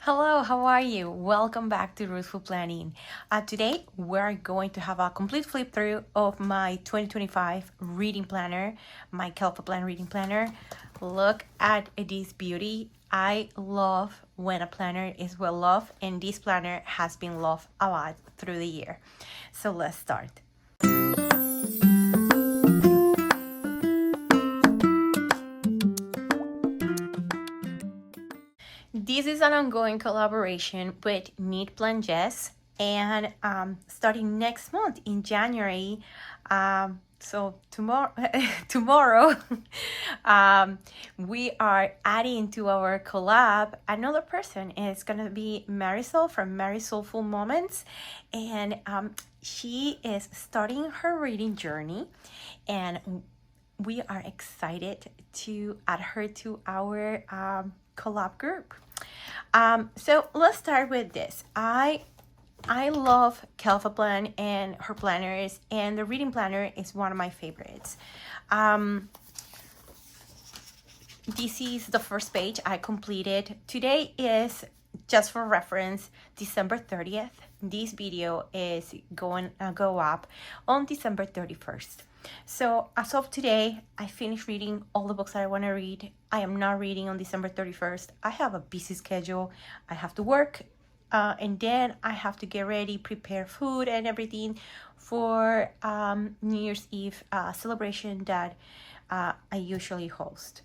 Hello, how are you? Welcome back to Roots for Planning. Today, we're going to have a complete flip through of my 2025 reading planner, my Kellofplan Reading Planner. Look at this beauty. I love when a planner is well loved, and this planner has been loved a lot through the year. So let's start. This is an ongoing collaboration with Knit.Plan.Jess, and starting next month in January, so tomorrow, we are adding to our collab another person. It's gonna be Marisol from Marisolful Moments, and she is starting her reading journey, and we are excited to add her to our collab group. So let's start with this. I love Kellofplan and her planners, and the reading planner is one of my favorites. This is the first page I completed. Today is, just for reference, December 30th. This video is going to go up on December 31st. So as of today, I finished reading all the books that I want to read. I am not reading on December 31st. I have a busy schedule. I have to work, and then I have to get ready, prepare food and everything for New Year's Eve celebration that I usually host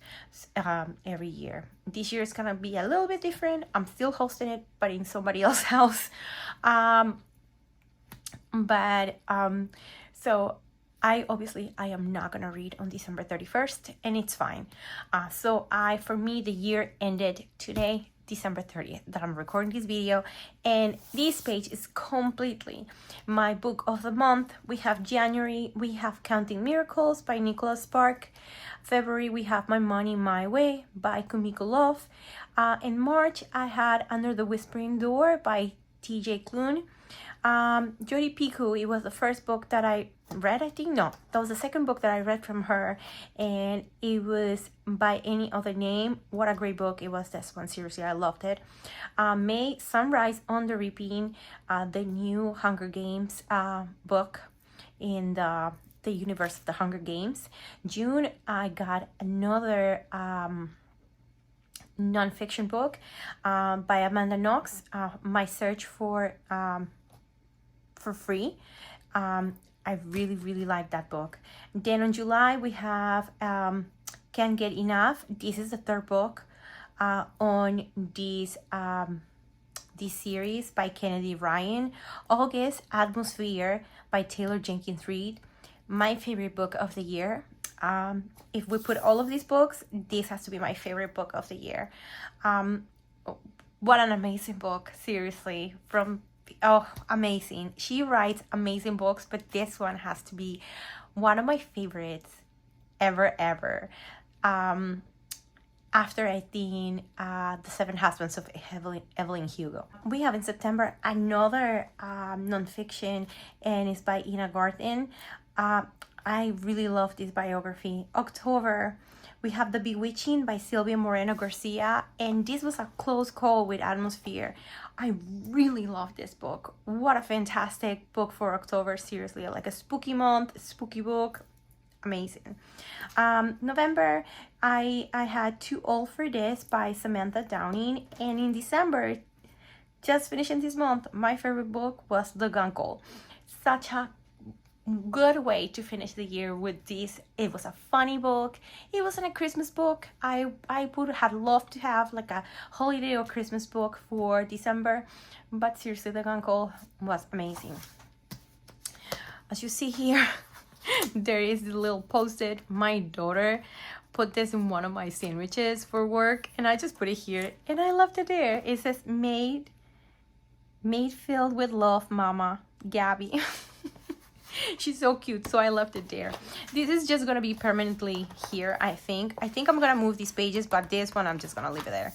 every year. This year is gonna be a little bit different. I'm still hosting it, but in somebody else's house. So I am not gonna read on December 31st, and it's fine. For me, the year ended today, December 30th, that I'm recording this video, and this page is completely my book of the month. We have January, we have Counting Miracles by Nicholas Spark. February, we have My Money My Way by Kumiko Love. In March, I had Under the Whispering Door by TJ Klune. Jodi Picoult, it was the first book that I read, I think. No, that was the second book that I read from her, and it was By Any Other Name. What a great book it was, this one. Seriously, I loved it. May, Sunrise on the Reaping, the new Hunger Games book in the universe of the Hunger Games. June, I got another nonfiction book by Amanda Knox, My Search for Free. I really like that book. Then on July, we have Can't Get Enough. This is the third book on this series by Kennedy Ryan. August, Atmosphere by Taylor Jenkins Reid. My favorite book of the year. If we put all of these books, this has to be my favorite book of the year. What an amazing book, seriously. Amazing. She writes amazing books, but this one has to be one of my favorites ever. After, I think, The Seven Husbands of Evelyn Hugo. We have in September another nonfiction, and it's by Ina Garten. I really love this biography. October, we have The Bewitching by Silvia Moreno Garcia, and this was a close call with Atmosphere. I really love this book. What a fantastic book for October, seriously. Like a spooky month, spooky book, amazing. November, I had Too Old for This by Samantha Downing, and in December, just finishing this month, my favorite book was The Gun Call. Such a good way to finish the year with this. It was a funny book. It wasn't a Christmas book. I would have loved to have like a holiday or Christmas book for December, but seriously, The Gun Call was amazing. As you see here, there is the little post-it. My daughter put this in one of my sandwiches for work, and I just put it here, and I left it there. It says, made filled with love, Mama, Gabby. She's so cute, so I left it there. This is just gonna be permanently here, I think. I think I'm gonna move these pages, but this one I'm just gonna leave it there.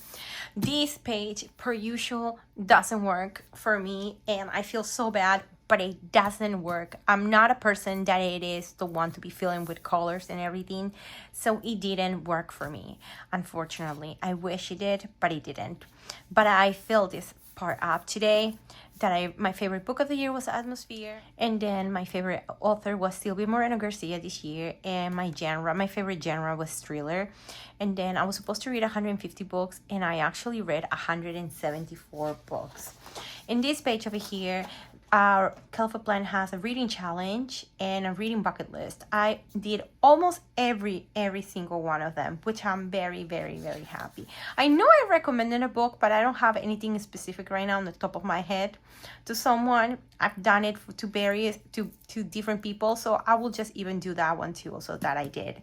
This page, per usual, doesn't work for me, and I feel so bad, but it doesn't work. I'm not a person that it is the one to be filling with colors and everything. So it didn't work for me, unfortunately. I wish it did, but it didn't. But I filled this part up today. My favorite book of the year was Atmosphere, and then my favorite author was Silvia Moreno Garcia this year, and my favorite genre was thriller. And then I was supposed to read 150 books, and I actually read 174 books. In this page over here, Kellofplan has a reading challenge and a reading bucket list. I did almost every single one of them, which I'm very, very, very happy. I know I recommended a book, but I don't have anything specific right now on the top of my head to someone. I've done it to different people, so I will just even do that one too, also that I did.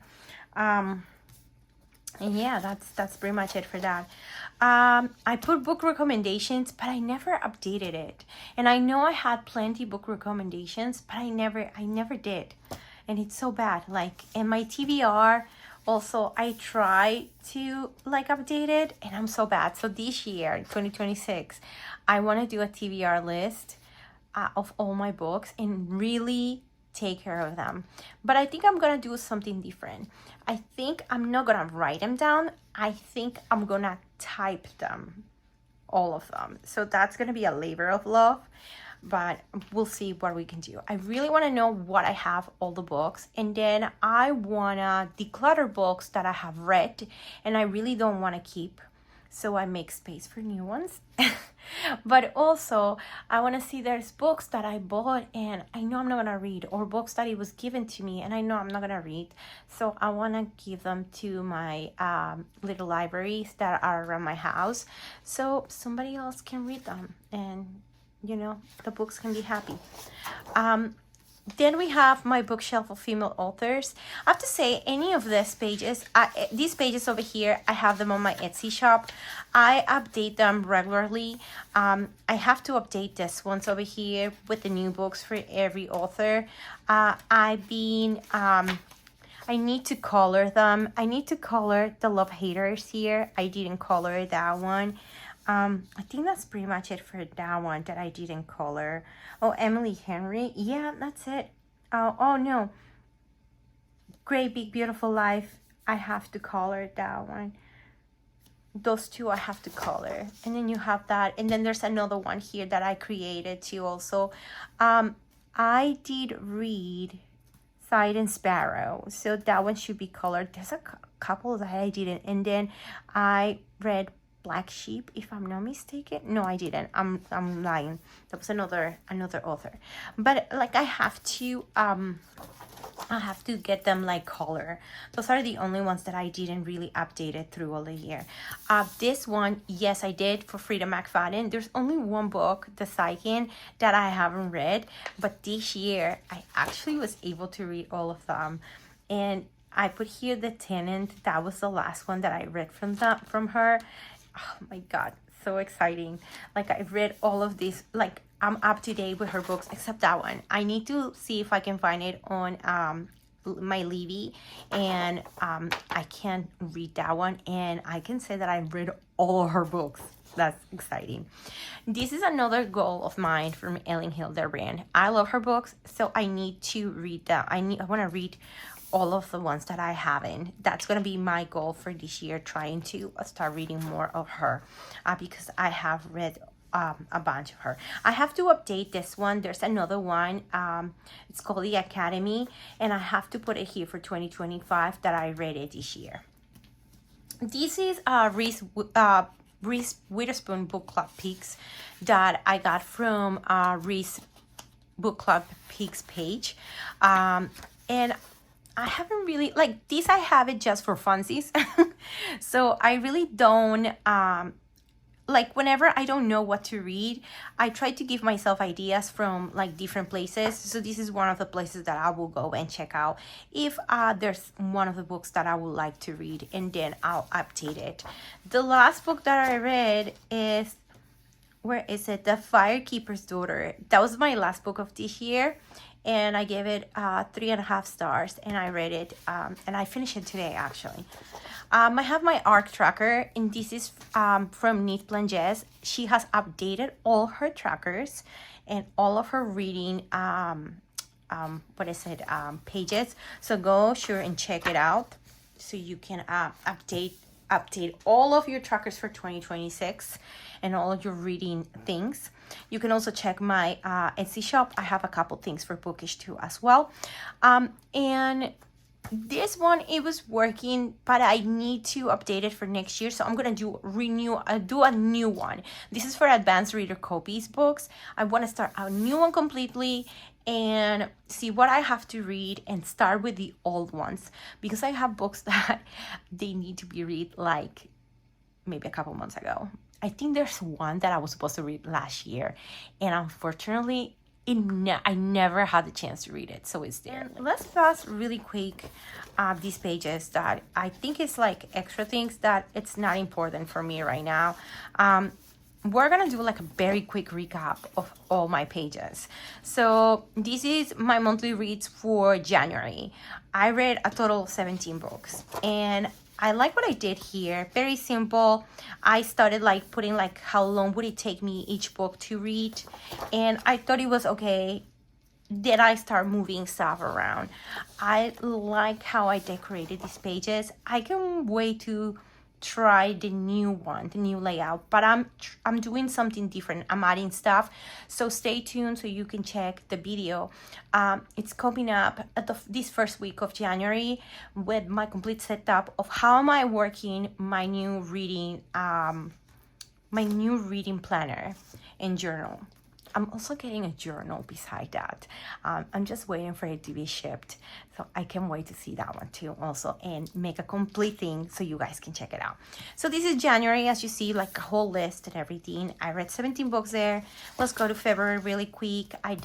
And yeah, that's pretty much it for that. I put book recommendations, but I never updated it. And I know I had plenty book recommendations, but I never did. And it's so bad. Like in my TBR, also I try to like update it, and I'm so bad. So this year, 2026, I want to do a TBR list of all my books and really take care of them. But I think I'm gonna do something different. I think I'm not gonna write them down. I think I'm gonna type them, all of them. So that's gonna be a labor of love, but we'll see what we can do. I really want to know what I have, all the books, and then I wanna declutter books that I have read and I really don't want to keep, so I make space for new ones. But also I want to see there's books that I bought and I know I'm not gonna read, or books that it was given to me and I know I'm not gonna read, so I want to give them to my little libraries that are around my house, so somebody else can read them, and you know, the books can be happy. Then we have my bookshelf of female authors. I have to say, any of these pages over here, I have them on my Etsy shop. I update them regularly. I have to update this ones over here with the new books for every author. I need to color them. I need to color the Love Haters here. I didn't color that one. I think that's pretty much it for that one that I didn't color. Oh, Emily Henry. Yeah, that's it. Oh no. Great Big Beautiful Life. I have to color that one. Those two I have to color. And then you have that. And then there's another one here that I created too also. I did read Side and Sparrow. So that one should be colored. There's a couple that I didn't. And then I read Black Sheep, if I'm not mistaken. No, I didn't. I'm lying. That was another author. But like I have to get them like color. Those are the only ones that I didn't really update it through all the year. This one, yes, I did, for Frida McFadden. There's only one book, The Psychic, that I haven't read, but this year I actually was able to read all of them. And I put here The Tenant. That was the last one that I read from her. Oh my god, so exciting. Like I read all of these, like I'm up to date with her books except that one. I need to see if I can find it on my Libby, and I can read that one, and I can say that I read all of her books. That's exciting. This is another goal of mine from Ellen Hilderbrand. I love her books, so I need to read them. I want to read all of the ones that I haven't. That's gonna be my goal for this year, trying to start reading more of her, because I have read a bunch of her. I have to update this one. There's another one. It's called The Academy, and I have to put it here for 2025 that I read it this year. This is Reese Witherspoon Book Club Picks that I got from Reese Book Club Picks page, and I haven't really, like this, I have it just for funsies. So I really don't, like whenever I don't know what to read, I try to give myself ideas from like different places. So this is one of the places that I will go and check out if there's one of the books that I would like to read, and then I'll update it. The last book that I read is, where is it? The Firekeeper's Daughter. That was my last book of this year, and I gave it 3.5 stars, and I read it, and I finished it today actually. I have my ARC tracker, and this is from Knit.Plan.Jess. She has updated all her trackers and all of her reading pages. So go sure and check it out so you can update all of your trackers for 2026 and all of your reading things. You can also check my Etsy shop. I have a couple things for bookish too as well. And this one, it was working, but I need to update it for next year, so I'm gonna do a new one. This is for advanced reader copies books. I want to start a new one completely and see what I have to read and start with the old ones, because I have books that they need to be read like maybe a couple months ago. I think there's one that I was supposed to read last year, and unfortunately I never had the chance to read it, so it's there. Let's pass really quick these pages that I think is like extra things that it's not important for me right now. We're gonna do like a very quick recap of all my pages. So this is my monthly reads for January. I read a total of 17 books, and I like what I did here. Very simple. I started like putting like how long would it take me each book to read, and I thought it was okay. Then I start moving stuff around. I like how I decorated these pages. I can wait to try the new one, the new layout, but I'm doing something different. I'm adding stuff, so stay tuned so you can check the video. It's coming up at this first week of January with my complete setup of how am I working my new reading planner and journal. I'm also getting a journal beside that. I'm just waiting for it to be shipped. So I can't wait to see that one too also and make a complete thing so you guys can check it out. So this is January, as you see, like a whole list and everything. I read 17 books there. Let's go to February really quick. I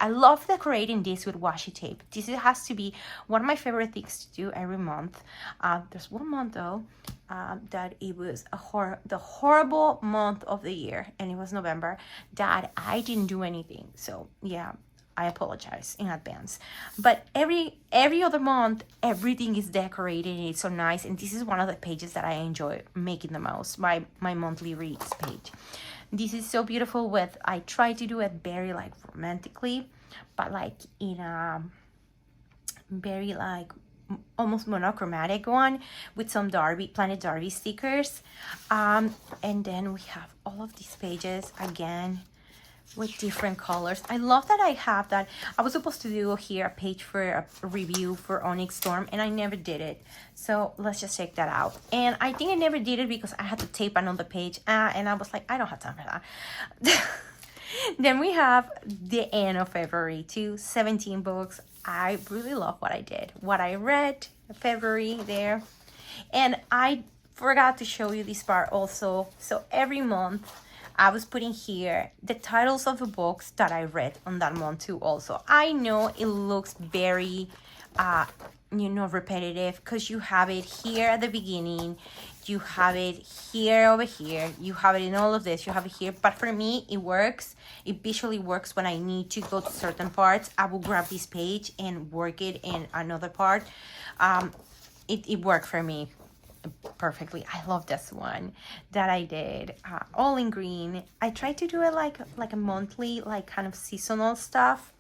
love decorating this with washi tape. This has to be one of my favorite things to do every month. There's one month though that it was the horrible month of the year, and it was November, that I didn't do anything. So yeah, I apologize in advance. But every other month, everything is decorated and it's so nice. And this is one of the pages that I enjoy making the most, my monthly reads page. This is so beautiful I try to do it very like romantically, but like in a very like almost monochromatic one with some Planet Darby stickers. And then we have all of these pages again with different colors. I love that I have that. I was supposed to do here a page for a review for Onyx Storm, and I never did it. So let's just check that out. And I think I never did it because I had to tape another page, and I was like, I don't have time for that. Then we have the end of February too, 17 books. I really love what I did, what I read February there. And I forgot to show you this part also. So every month I was putting here the titles of the books that I read on that month too also. I know it looks very repetitive because you have it here at the beginning, you have it here over here, you have it in all of this, you have it here. But for me, it works. It visually works when I need to go to certain parts. I will grab this page and work it in another part. It worked for me perfectly. I love this one that I did, all in green. I tried to do it like a monthly, like kind of seasonal stuff.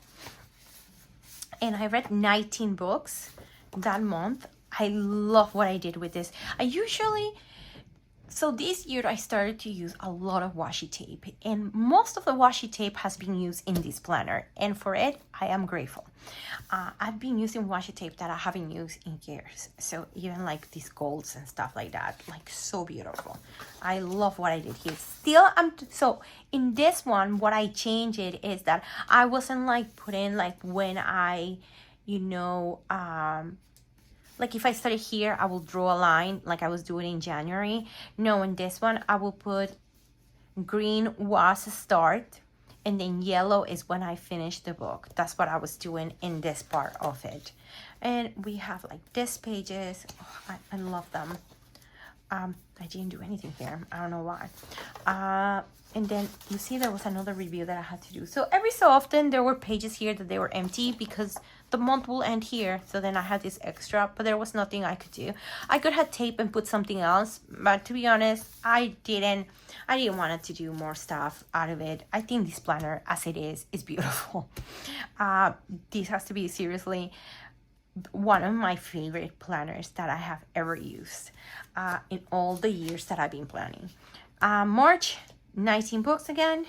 And I read 19 books that month. I love what I did with this. So this year I started to use a lot of washi tape, and most of the washi tape has been used in this planner, and for it I am grateful. I've been using washi tape that I haven't used in years, so even like these golds and stuff like that, like so beautiful. I love what I did here. So in this one, what I changed it is that I wasn't like putting like when I like if I started here, I will draw a line like I was doing in January. No, in this one, I will put green was a start, and then yellow is when I finish the book. That's what I was doing in this part of it. And we have like these pages. Oh, I love them. I didn't do anything here. I don't know why. And then you see there was another review that I had to do. So every so often there were pages here that they were empty because the month will end here. So then I had this extra, but there was nothing I could do. I could have tape and put something else, but to be honest, I didn't want to do more stuff out of it. I think this planner as it is beautiful. This has to be seriously one of my favorite planners that I have ever used in all the years that I've been planning. March, 19 books again.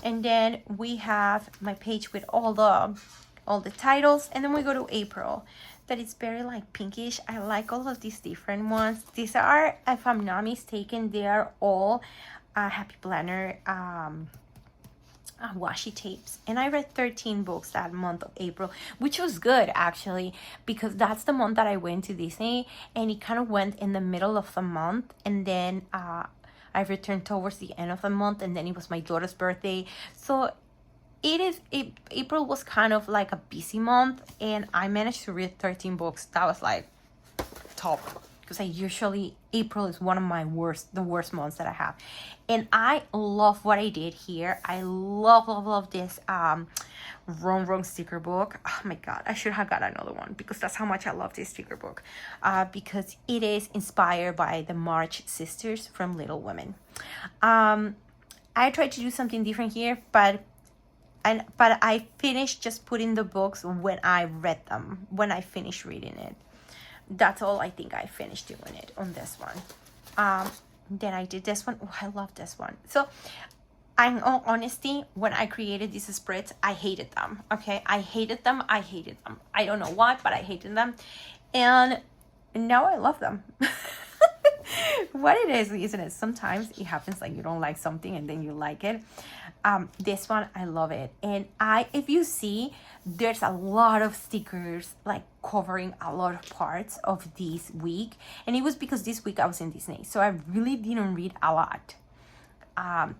And then we have my page with all the titles, and then we go to April, that is very like pinkish. I like all of these different ones. These are, if I'm not mistaken, they are all Happy Planner washi tapes. And I read 13 books that month of April, which was good actually, because that's the month that I went to Disney, and it kind of went in the middle of the month, and then I returned towards the end of the month, and then it was my daughter's birthday. So April was kind of like a busy month, and I managed to read 13 books. That was like top, because April is one of the worst months that I have. And I love what I did here. I love this Wrong sticker book. Oh my god, I should have got another one, because that's how much I love this sticker book, because it is inspired by the March sisters from Little Women. I tried to do something different here, but I finished just putting the books when I read them, when I finished reading it. That's all. I think I finished doing it on this one. Then I did this one. Oh, I love this one. So in all honesty, when I created these spreads, I hated them. Okay, I hated them. I don't know why, but I hated them, and now I love them. What it is, isn't it? Sometimes it happens like you don't like something and then you like it. This one, I love it. And if you see, there's a lot of stickers like covering a lot of parts of this week. And it was because this week I was in Disney, so I really didn't read a lot.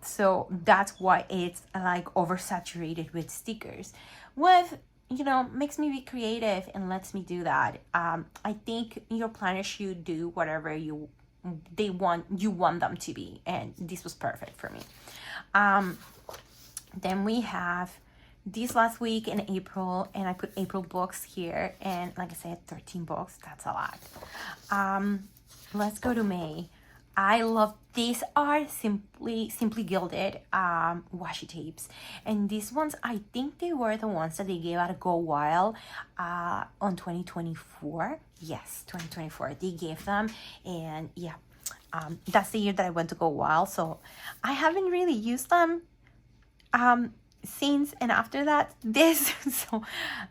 So that's why it's like oversaturated with stickers. With, makes me be creative and lets me do that. I think your planner should do whatever you want them to be, and this was perfect for me. Then we have this last week in April, and I put April books here, and like I said, 13 books, that's a lot. Let's go to May. I love, these are simply gilded washi tapes, and these ones, I think they were the ones that they gave at Go Wild on 2024. Yes, 2024 they gave them, and yeah, that's the year that I went to Go Wild, so I haven't really used them since and after that so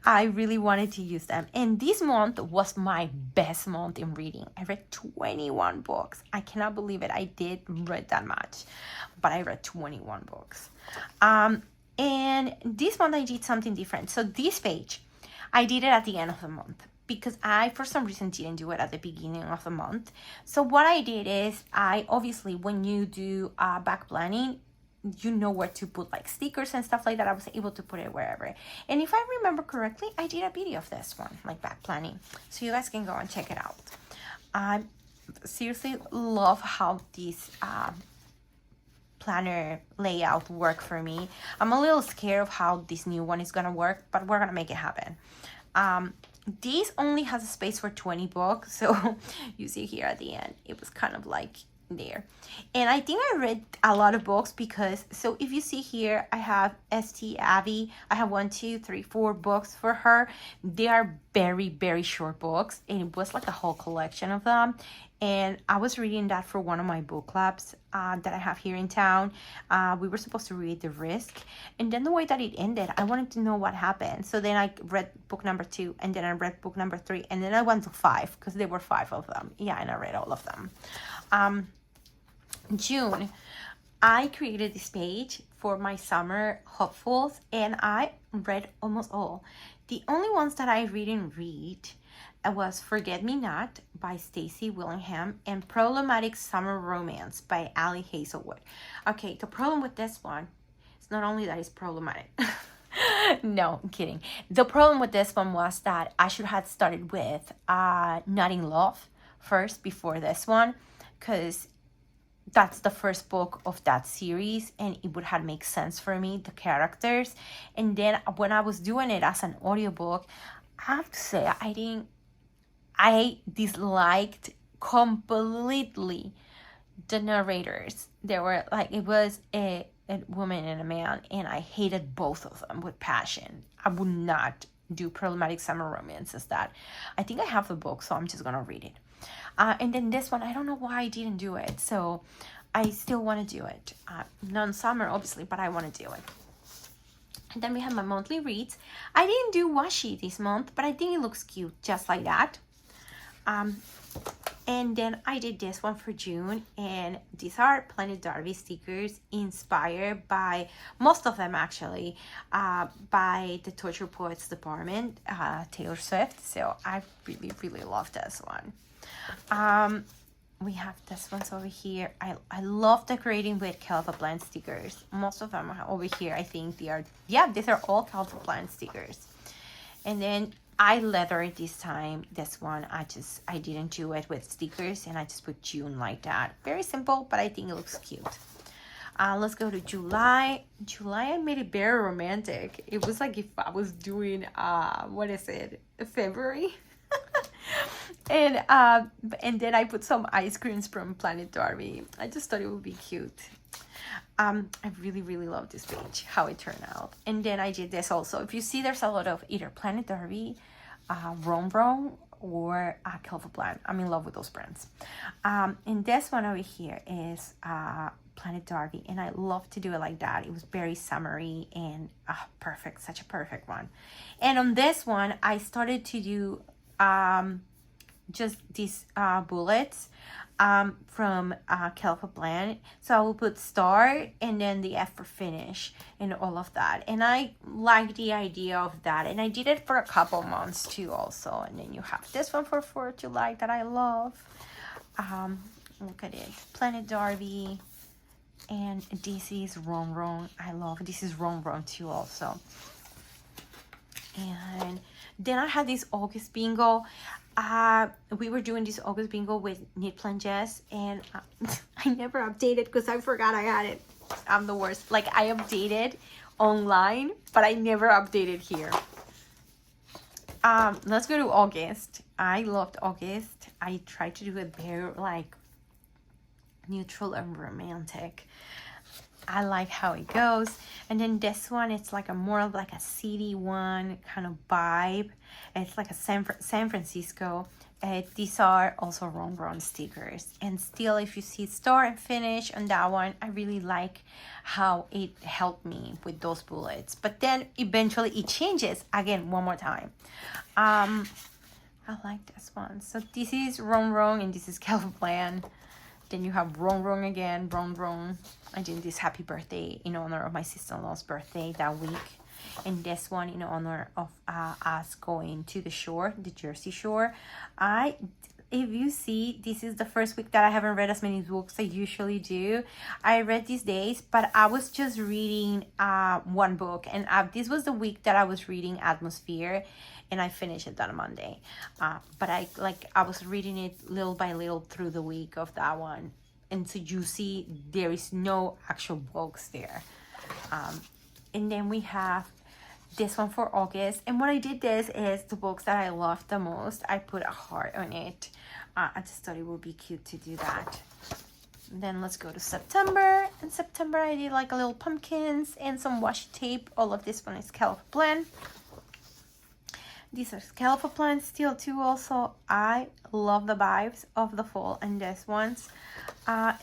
I really wanted to use them. And this month was my best month in reading. I read 21 books. I cannot believe it. I did read that much, but I read 21 books. And this month I did something different. So this page, I did it at the end of the month, because I, for some reason, didn't do it at the beginning of the month. So what I did is, obviously, when you do back planning, you know where to put like stickers and stuff like that. I was able to put it wherever. And if I remember correctly, I did a video of this one, like back planning. So you guys can go and check it out. I seriously love how this planner layout worked for me. I'm a little scared of how this new one is gonna work, but we're gonna make it happen. This only has a space for 20 books, so you see here at the end, it was kind of like there. And I think I read a lot of books, because, so if you see here, I have St. Abby. I have 1, 2, 3, 4 books for her. They are very, very short books, and it was like a whole collection of them. And I was reading that for one of my book clubs that I have here in town. We were supposed to read The Risk, and then the way that it ended, I wanted to know what happened. So then I read book number 2, and then I read book number 3, and then I went to 5, because there were 5 of them. Yeah, and I read all of them. June, I created this page for my summer hopefuls, and I read almost all. The only ones that I didn't read was Forget Me Not by Stacey Willingham and Problematic Summer Romance by Ali Hazelwood. Okay, the problem with this one is not only that it's problematic. No, I'm kidding. The problem with this one was that I should have started with Not in Love first before this one, because that's the first book of that series, and it would have made sense for me, the characters. And then when I was doing it as an audiobook, I have to say I disliked completely the narrators. They were like, it was a woman and a man, and I hated both of them with passion. I would not do problematic summer romances. That I think I have the book, so I'm just gonna read it. And then this one, I don't know why I didn't do it, so I still want to do it. Non-summer, obviously, but I want to do it. And then we have my monthly reads. I didn't do washi this month, but I think it looks cute just like that. And then I did this one for June, and these are Planet Darby stickers inspired by, most of them actually, by the Torture Poets department, Taylor Swift. So I really, really love this one. We have this ones over here. I love decorating with Kellofplan stickers. Most of them are over here. I think they are, yeah, these are all Kellofplan stickers. And then I leathered this time. This one, I didn't do it with stickers, and I just put June like that. Very simple, but I think it looks cute. Let's go to July. July, I made it very romantic. It was like if I was doing, what is it, February? And then I put some ice creams from Planet Darby. I just thought it would be cute. I really, really love this page, how it turned out. And then I did this also. If you see, there's a lot of either Planet Darby, Rom or Kellofplan. I'm in love with those brands. And this one over here is Planet Darby, and I love to do it like that. It was very summery and perfect, such a perfect one. And on this one, I started to do just these bullets from Kellofplan. So I will put start and then the F for finish and all of that. And I like the idea of that. And I did it for a couple months too also. And then you have this one for 4th of July that I love. Look at it. Planet Darby. And this is Ron. I love this is Ron too also. And then I had this August bingo. We were doing this August bingo with Knit.Plan.Jess, and I never updated because I forgot I had it. I'm the worst. Like, I updated online, but I never updated here. Let's go to August. I loved August. I tried to do it very like neutral and romantic. I like how it goes. And then this one, it's like a more of like a city one kind of vibe. It's like a San Francisco. These are also Ron stickers. And still, if you see start and finish on that one, I really like how it helped me with those bullets. But then eventually it changes again one more time. I like this one. So this is Ron and this is Kellofplan. Then you have Ron again, Ron. I did this happy birthday in honor of my sister-in-law's birthday that week. And this one in honor of us going to the shore, the Jersey Shore. If you see, this is the first week that I haven't read as many books as I usually do. I read these days, but I was just reading one book. And this was the week that I was reading Atmosphere. And I finished it on Monday. But I was reading it little by little through the week of that one. And so you see there is no actual books there. And then we have this one for August. And what I did this is the books that I loved the most, I put a heart on it. I just thought it would be cute to do that. And then let's go to September. In September I did like a little pumpkins and some washi tape. All of this one is Kellofplan. These are Kellofplan still too also. I love the vibes of the fall and these ones.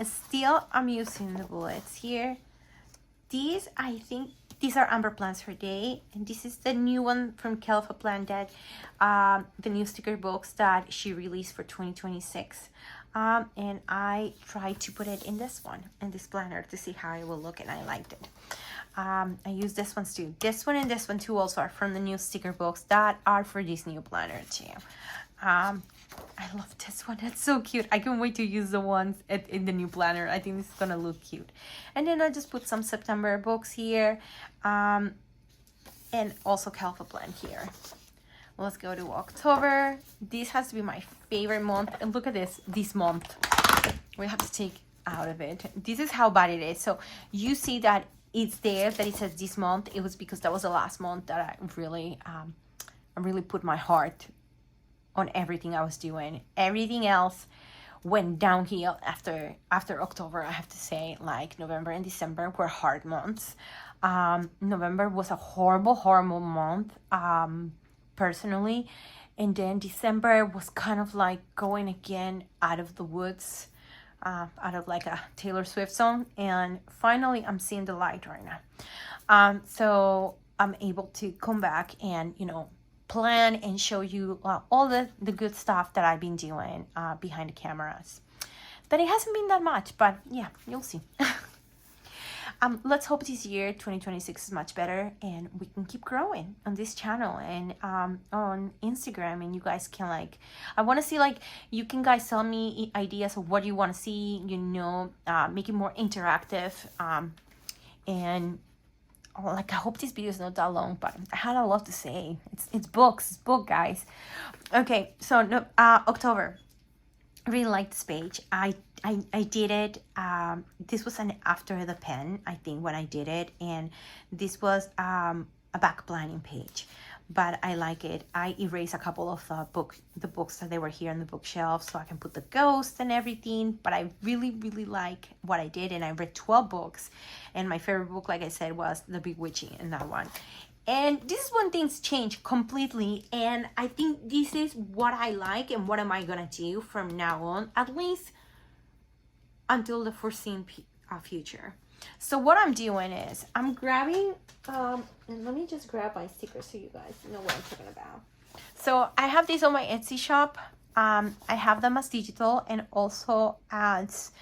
Still, I'm using the bullets here. These, I think, these are Amber Plans for Day. And this is the new one from Kellofplan, that the new sticker books that she released for 2026. And I tried to put it in this one, in this planner, to see how it will look, and I liked it. I use this ones too. This one and this one too also are from the new sticker books that are for this new planner too. I love this one. It's so cute. I can't wait to use the ones in the new planner. I think this is gonna look cute. And then I just put some September books here, and also Kellofplan here. Let's go to October. This has to be my favorite month. And look at this month. We have to take out of it. This is how bad it is. So you see that it's there, that it says this month. It was because that was the last month that I really put my heart on everything I was doing. Everything else went downhill after October, I have to say. Like November and December were hard months. November was a horrible month, personally. And then December was kind of like going again out of the woods, out of like a Taylor Swift song. And finally, I'm seeing the light right now. So I'm able to come back and, plan and show you all the good stuff that I've been doing behind the cameras. But it hasn't been that much, but yeah, you'll see. Let's hope this year 2026 is much better and we can keep growing on this channel and on Instagram, and you guys can I want to see you can guys tell me ideas of what you want to see, make it more interactive, and I hope this video is not that long, but I had a lot to say. It's book guys. Okay, so October. I really like this page. I did it. This was an after the pen, I think, when I did it, and this was a back planning page. But I like it. I erased a couple of the books that they were here on the bookshelf, so I can put the ghosts and everything. But I really like what I did, and I read 12 books. And my favorite book, like I said, was The Bewitching, in that one. And this is when things change completely, and I think this is what I like and what am I gonna do from now on, at least until the foreseen future. So what I'm doing is I'm grabbing and let me just grab my stickers so you guys know what I'm talking about. So I have these on my Etsy shop. I have them as digital and also as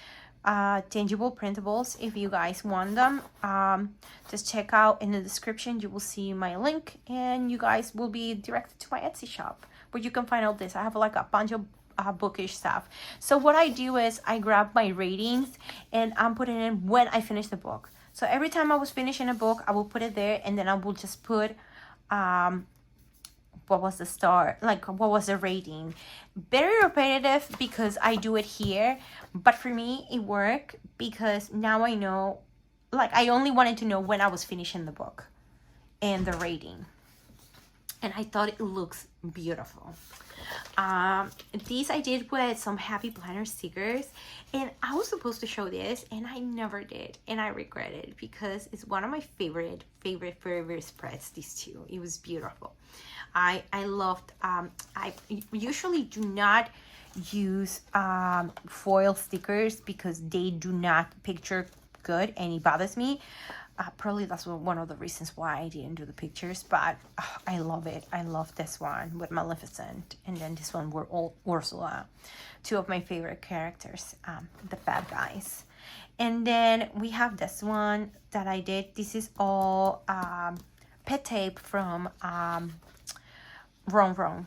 tangible printables. If you guys want them, just check out in the description. You will see my link and you guys will be directed to my Etsy shop where you can find all this. I have a bunch of bookish stuff. So what I do is I grab my ratings and I'm putting in when I finish the book. So every time I was finishing a book, I will put it there, and then I will just put what was the star, what was the rating. Very repetitive because I do it here, but for me it worked because now I know, I only wanted to know when I was finishing the book and the rating, and I thought it looks beautiful. These I did with some happy planner stickers, and I was supposed to show this and I never did, and I regret it because it's one of my favorite spreads, these two. It was beautiful. I loved, I usually do not use foil stickers because they do not picture good and it bothers me. Probably that's one of the reasons why I didn't do the pictures, but I love it. I love this one with Maleficent, and then this one were all Ursula, two of my favorite characters, the bad guys. And then we have this one that I did. This is all pet tape from Wrong.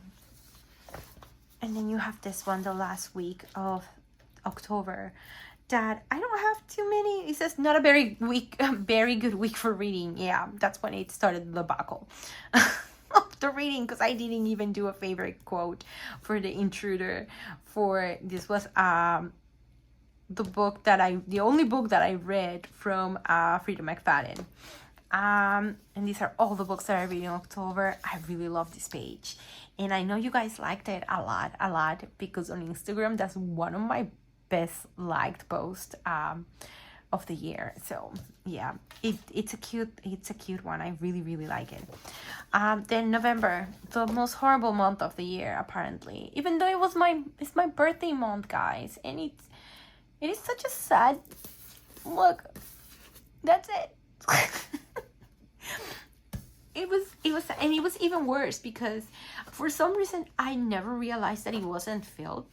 And then you have this one, the last week of October, that I don't have too many. It says not a very good week for reading. Yeah, that's when it started the debacle of the reading, because I didn't even do a favorite quote for The Intruder. This was the only book that I read from Frida McFadden. And these are all the books that I read in October. I really love this page, and I know you guys liked it a lot because on Instagram that's one of my best liked post of the year. So yeah, it's a cute one. I really like it. Then November, the most horrible month of the year apparently, even though it's my birthday month, guys, and it is such a sad look. That's it. It was even worse because for some reason I never realized that it wasn't filled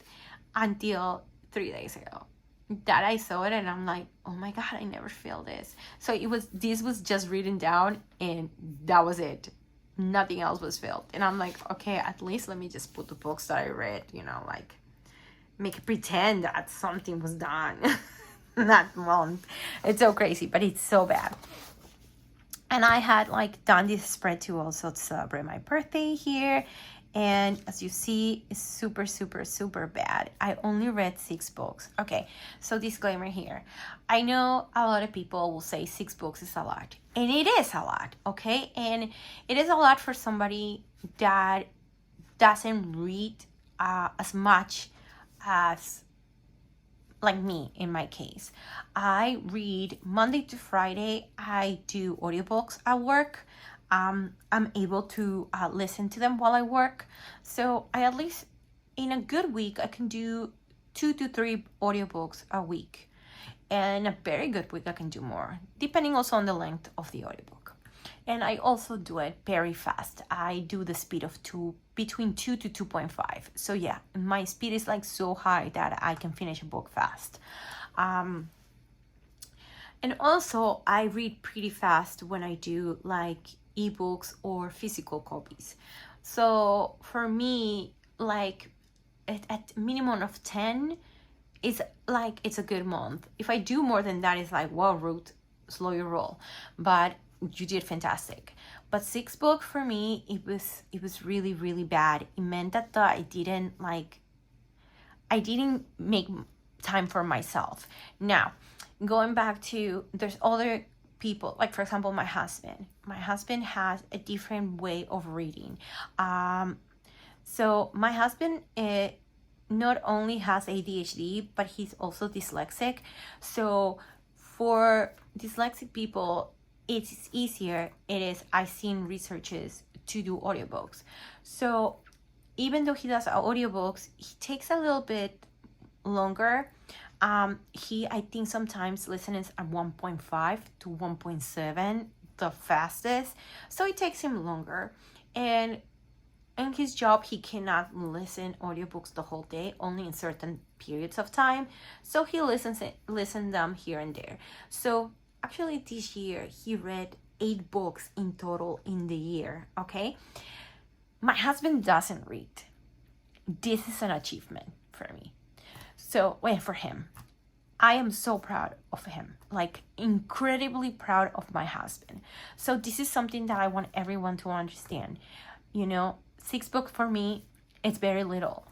until 3 days ago that I saw it, and I'm like, oh my god, I never filled this. So this was just written down and that was it. Nothing else was filled, and I'm like, okay, at least let me just put the books that I read, make it pretend that something was done that month. It's so crazy, but it's so bad. And I had done this spread to also celebrate my birthday here, And as you see, it's super, super, super bad. I only read 6 books. Okay, so disclaimer here. I know a lot of people will say 6 books is a lot. And it is a lot, okay? And it is a lot for somebody that doesn't read as much as like me in my case. I read Monday to Friday. I do audiobooks at work. I'm able to listen to them while I work. So I at least in a good week, I can do 2 to 3 audiobooks a week. And a very good week, I can do more, depending also on the length of the audiobook. And I also do it very fast. I do the speed of between 2 to 2.5. So yeah, my speed is like so high that I can finish a book fast. And also I read pretty fast when I do like ebooks or physical copies. So for me, like at minimum of 10, it's like it's a good month. If I do more than that, it's like, wow, Ruth, slow your roll. But you did fantastic. But 6 books for me, it was really, really bad. It meant that I didn't make time for myself. Now, going back to, there's other people, like for example, my husband has a different way of reading. So my husband not only has ADHD, but he's also dyslexic. So for dyslexic people, it's easier. I've seen researchers to do audiobooks. So even though he does audiobooks, he takes a little bit longer. He, I think, sometimes listens at 1.5 to 1.7, the fastest. So it takes him longer. And in his job, he cannot listen audiobooks the whole day, only in certain periods of time. So he listens them here and there. So actually this year, he read 8 books in total in the year, okay? My husband doesn't read. This is an achievement for me. So, for him. I am so proud of him, like incredibly proud of my husband. So this is something that I want everyone to understand. 6 books for me, it's very little.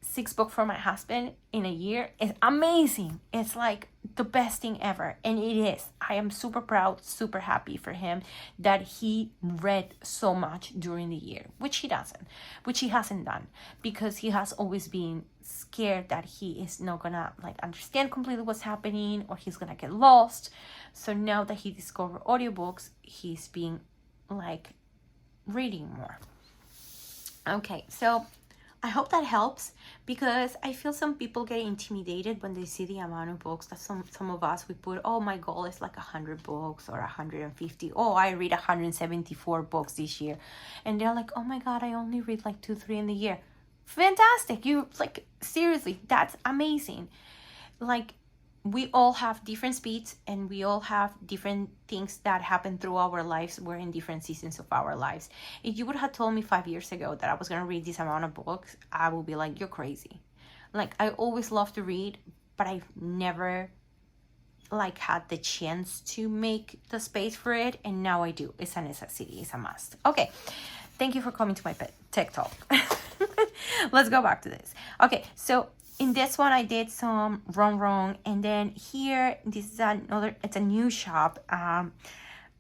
6 books for my husband in a year is amazing. It's like the best thing ever. And it is. I am super proud, super happy for him that he read so much during the year, which he hasn't done, because he has always been scared that he is not gonna understand completely what's happening, or he's gonna get lost. So now that he discovered audiobooks, he's been reading more. Okay, so I hope that helps, because I feel some people get intimidated when they see the amount of books that some of us, we put, oh, my goal is 100 books or 150. Oh, I read 174 books this year. And they're like, oh my God, I only read 2-3 in the year. Fantastic. You seriously, that's amazing. We all have different speeds, and we all have different things that happen through our lives. We're in different seasons of our lives. If you would have told me 5 years ago that I was going to read this amount of books, I would be like, you're crazy. I always love to read, but I've never had the chance to make the space for it. And now I do. It's a necessity. It's a must. Okay. Thank you for coming to my tech talk. Let's go back to this. Okay. So in this one, I did some wrong. And then here, this is it's a new shop.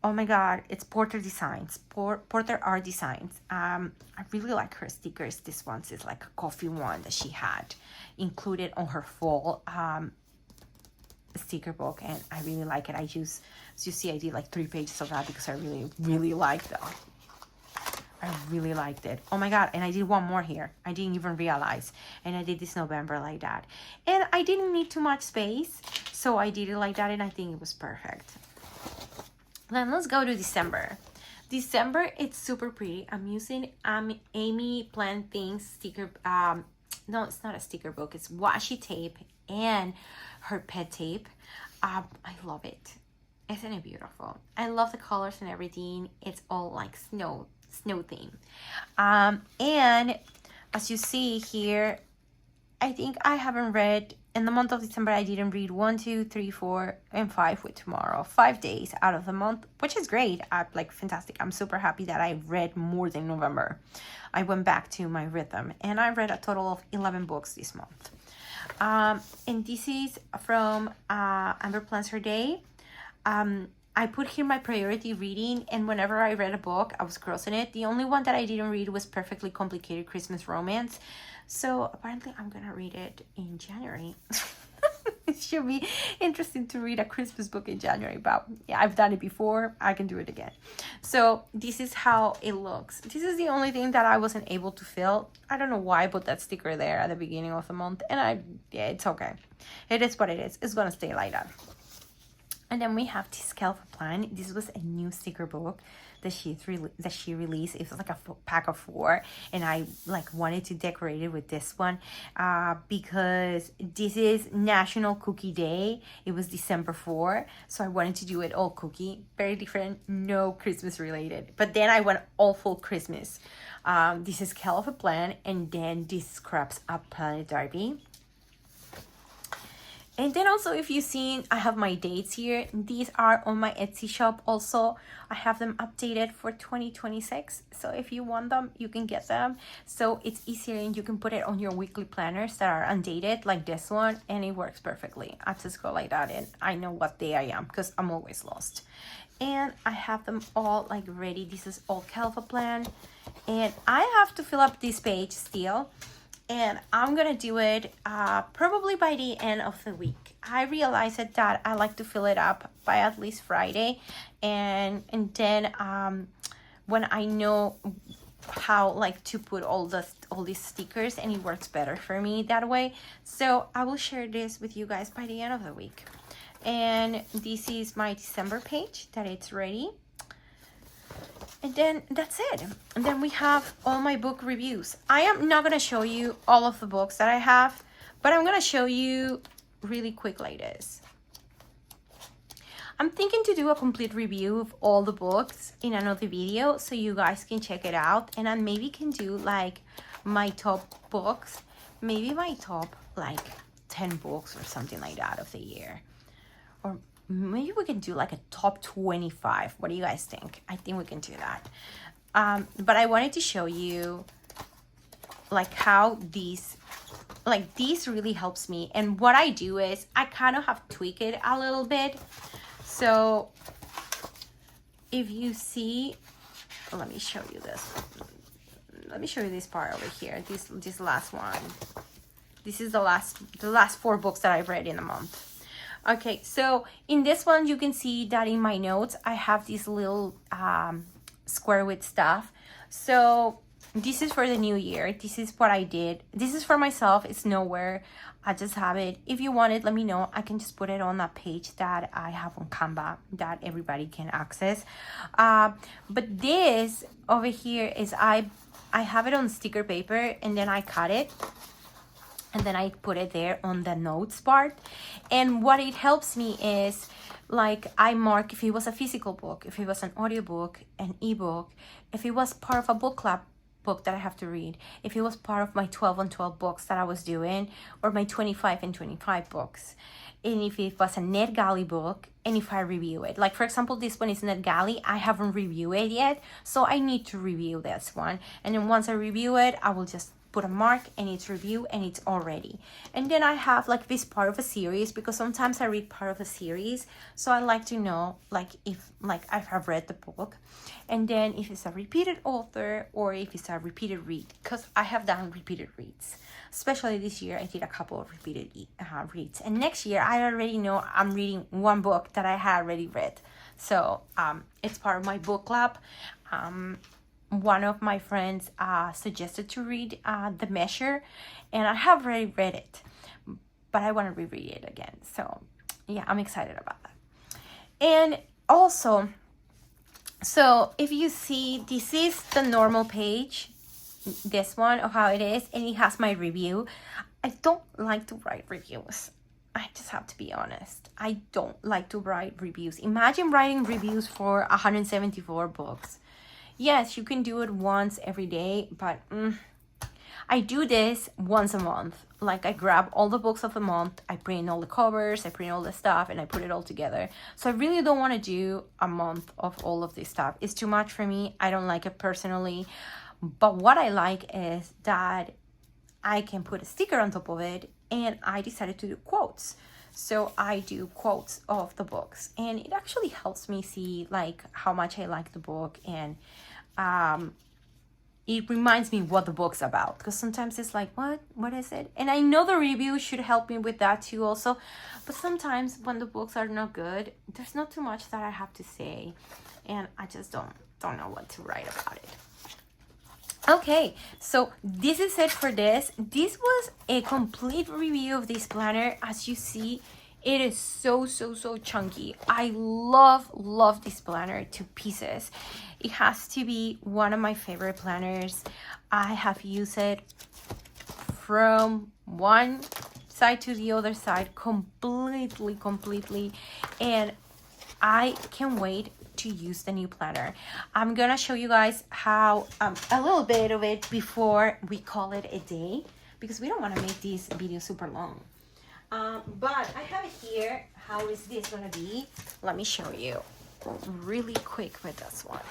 Oh my God, it's Porter Designs, Porter Art Designs. I really like her stickers. This one is a coffee one that she had included on her fall sticker book. And I really like it. As you see, I did 3 pages of that because I really, really liked them. I really liked it. Oh my God. And I did one more here. I didn't even realize. And I did this November like that. And I didn't need too much space, so I did it like that, and I think it was perfect. Then let's go to December. December, it's super pretty. I'm using Amy Plan Things sticker. No, it's not a sticker book. It's washi tape and her pet tape. I love it. Isn't it beautiful? I love the colors and everything. It's all snow theme. And as you see here, I think I haven't read in the month of December, I didn't read 1, 2, 3, 4, and 5 with tomorrow. 5 days out of the month, which is great. I'm like fantastic. I'm super happy that I read more than November. I went back to my rhythm and I read a total of 11 books this month. And this is from Amber Plans Her Day. I put here my priority reading, and whenever I read a book, I was crossing it. The only one that I didn't read was Perfectly Complicated Christmas Romance. So apparently I'm gonna read it in January. It should be interesting to read a Christmas book in January, but yeah, I've done it before. I can do it again. So this is how it looks. This is the only thing that I wasn't able to fill. I don't know why I put that sticker there at the beginning of the month, and yeah, it's okay. It is what it is. It's gonna stay like that. And then we have this Kellofplan. This was a new sticker book that she released. It was like a pack of 4, and I like wanted to decorate it with this one because this is National Cookie Day. It was December 4, so I wanted to do it all cookie, very different, no Christmas related. But then I went all full Christmas. This is Kellofplan, and then this Scraps Up Planet Derby. And then also, if you've seen, I have my dates here. These are on my Etsy shop also. I have them updated for 2026. So if you want them, you can get them. So it's easier, and you can put it on your weekly planners that are undated, like this one, and it works perfectly. I just go like that, and I know what day I am because I'm always lost. And I have them all like ready. This is all Kellofplan. And I have to fill up this page still. And I'm gonna do it probably by the end of the week. I realized that I like to fill it up by at least Friday, and then when I know how like to put all these stickers, and it works better for me that way. So I will share this with you guys by the end of the week. And this is my December page that it's ready. And then that's it. And then we have all my book reviews. I am not going to show you all of the books that I have, but I'm going to show you really quick like this. I'm thinking to do a complete review of all the books in another video so you guys can check it out. And I maybe can do like my top books, maybe my top like 10 books or something like that of the year. Or maybe we can do like a top 25. What do you guys think? I think we can do that. But I wanted to show you like how these really helps me. And what I do is I kind of have tweaked it a little bit. So if you see, let me show you this. Let me show you this part over here. This last one. This is the last 4 books that I've read in a month. Okay, so in this one, you can see that in my notes, I have this little square with stuff. So this is for the new year. This is what I did. This is for myself. It's nowhere. I just have it. If you want it, let me know. I can just put it on that page that I have on Canva that everybody can access. But this over here is I have it on sticker paper, and then I cut it. And then I put it there on the notes part. And what it helps me is, like, I mark if it was a physical book, if it was an audiobook, an ebook, if it was part of a book club book that I have to read, if it was part of my 12 on 12 books that I was doing, or my 25 and 25 books. And if it was a NetGalley book, and if I review it. Like, for example, this one is NetGalley. I haven't reviewed it yet, so I need to review this one. And then once I review it, I will just put a mark, and it's review, and it's all ready. And then I have like this part of a series, because sometimes I read part of a series, so I like to know like if like I have read the book, and then if it's a repeated author or if it's a repeated read, because I have done repeated reads. Especially this year, I did a couple of repeated reads, and next year I already know I'm reading one book that I had already read. So it's part of my book club. One of my friends suggested to read The Measure, and I have already read it, but I want to reread it again. So yeah, I'm excited about that. And also, so if you see, this is the normal page, this one of how it is, and it has my review. I don't like to write reviews. I just have to be honest. I don't like to write reviews. Imagine writing reviews for 174 books. Yes, you can do it once every day, but I do this once a month. Like I grab all the books of the month, I print all the covers, I print all the stuff, and I put it all together. So I really don't want to do a month of all of this stuff. It's too much for me. I don't like it personally. But what I like is that I can put a sticker on top of it, and I decided to do quotes. So I do quotes of the books, and it actually helps me see like how much I like the book, and it reminds me what the book's about, because sometimes it's like, what is it? And I know the review should help me with that too also, but sometimes when the books are not good, there's not too much that I have to say, and I just don't know what to write about it. Okay, so this is it for this. This was a complete review of this planner. As you see, it is so chunky. I love this planner to pieces. It has to be one of my favorite planners. I have used it from one side to the other side completely, and I can't wait to use the new planner. I'm gonna show you guys how a little bit of it before we call it a day, because we don't want to make this video super long. But I have it here. How is this gonna be? Let me show you really quick with this one.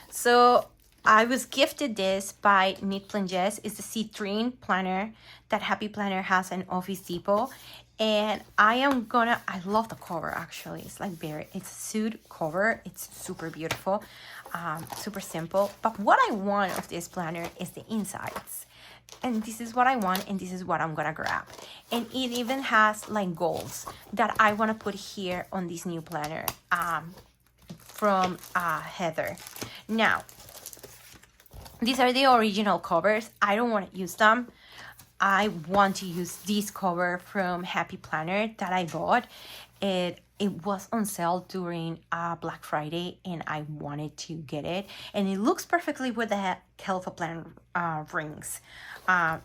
So I was gifted this by Knit.Plan.Jess. It's the citrine planner that Happy Planner has in Office Depot. And I love the cover actually. It's like it's a suit cover. It's super beautiful, super simple. But what I want of this planner is the insides. And this is what I want, and this is what I'm gonna grab. And it even has like goals that I wanna put here on this new planner from Heather. Now, these are the original covers. I don't want to use them. I want to use this cover from Happy Planner that I bought. It was on sale during Black Friday, and I wanted to get it. And it looks perfectly with the Kellofplan rings.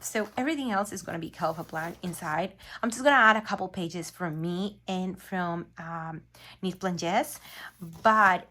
So everything else is going to be Kellofplan inside. I'm just going to add a couple pages from me and from Knit.Plan.Jess. But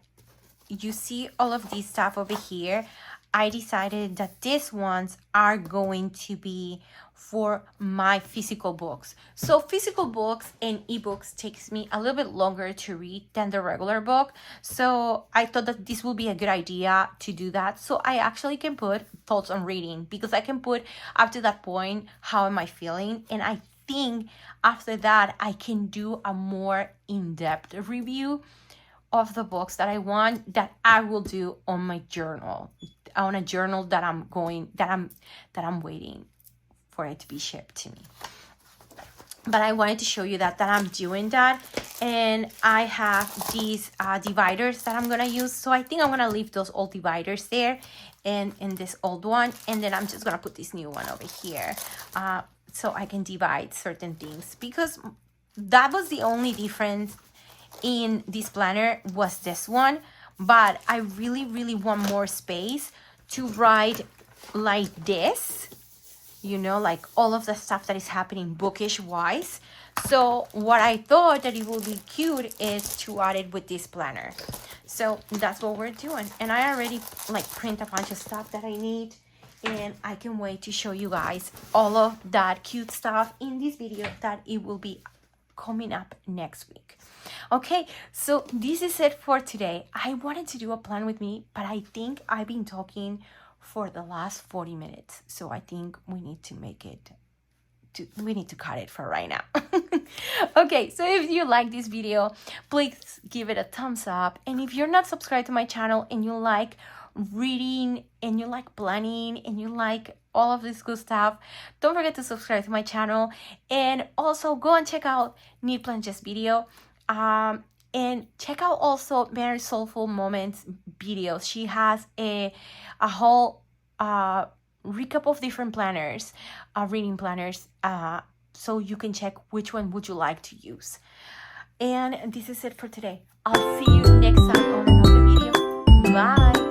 you see all of this stuff over here. I decided that these ones are going to be for my physical books. So physical books and ebooks takes me a little bit longer to read than the regular book. So I thought that this would be a good idea to do that. So I actually can put thoughts on reading, because I can put up to that point, how am I feeling? And I think after that, I can do a more in-depth review of the books that I want, that I will do on my journal, on a journal that I'm waiting for it to be shipped to me. But I wanted to show you that I'm doing that, and I have these dividers that I'm gonna use. So I think I'm gonna leave those old dividers there, and in this old one, and then I'm just gonna put this new one over here, so I can divide certain things, because that was the only difference in this planner, was this one. But I really want more space to write like this, you know, like all of the stuff that is happening bookish wise. So what I thought that it would be cute is to add it with this planner. So that's what we're doing. And I already like print a bunch of stuff that I need, and I can wait to show you guys all of that cute stuff in this video that it will be coming up next week. Okay, so this is it for today. I wanted to do a plan with me, but I think I've been talking for the last 40 minutes. So I think we need to we need to cut it for right now. Okay, so if you like this video, please give it a thumbs up. And if you're not subscribed to my channel and you like reading and you like planning and you like all of this good stuff, don't forget to subscribe to my channel, and also go and check out Knit.Plan.Jess video, and check out also Very Soulful Moments videos. She has a whole recap of different planners, reading planners, so you can check which one would you like to use. And this is it for today. I'll see you next time on another video. Bye.